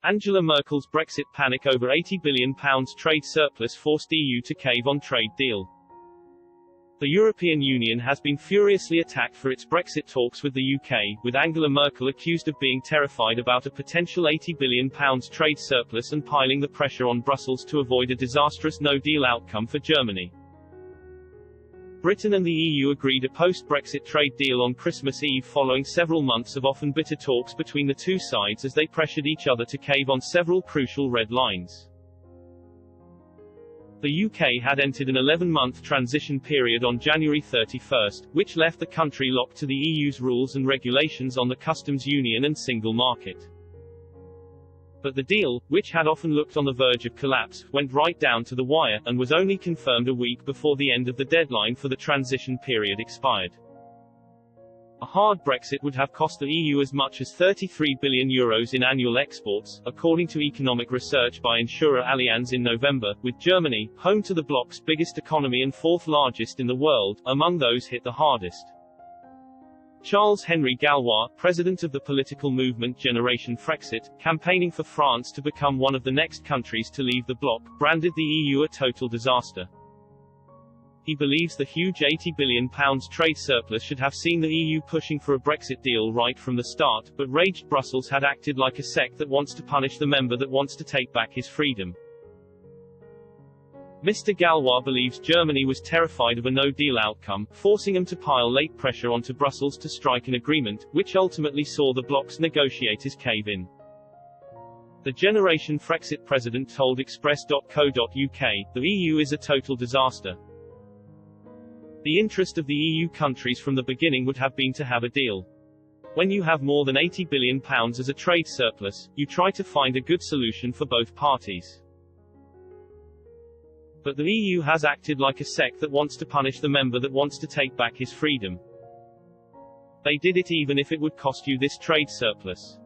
Angela Merkel's Brexit panic over £80 billion trade surplus forced EU to cave on trade deal. The European Union has been furiously attacked for its Brexit talks with the UK, with Angela Merkel accused of being terrified about a potential £80 billion trade surplus and piling the pressure on Brussels to avoid a disastrous no-deal outcome for Germany. Britain and the EU agreed a post-Brexit trade deal on Christmas Eve following several months of often bitter talks between the two sides as they pressured each other to cave on several crucial red lines. The UK had entered an 11-month transition period on January 31, which left the country locked to the EU's rules and regulations on the customs union and single market. But the deal, which had often looked on the verge of collapse, went right down to the wire, and was only confirmed a week before the end of the deadline for the transition period expired. A hard Brexit would have cost the EU as much as €33 billion in annual exports, according to economic research by insurer Allianz in November, with Germany, home to the bloc's biggest economy and fourth largest in the world, among those hit the hardest. Charles-Henri Gallois, president of the political movement Generation Frexit, campaigning for France to become one of the next countries to leave the bloc, branded the EU a total disaster. He believes the huge £80 billion trade surplus should have seen the EU pushing for a Brexit deal right from the start, but raged Brussels had acted like a sect that wants to punish the member that wants to take back his freedom. Mr. Gallois believes Germany was terrified of a no-deal outcome, forcing them to pile late pressure onto Brussels to strike an agreement, which ultimately saw the bloc's negotiators cave in. The Generation Frexit president told Express.co.uk, "The EU is a total disaster. The interest of the EU countries from the beginning would have been to have a deal. When you have more than £80 billion as a trade surplus, you try to find a good solution for both parties. But the EU has acted like a sect that wants to punish the member that wants to take back his freedom. They did it even if it would cost you this trade surplus."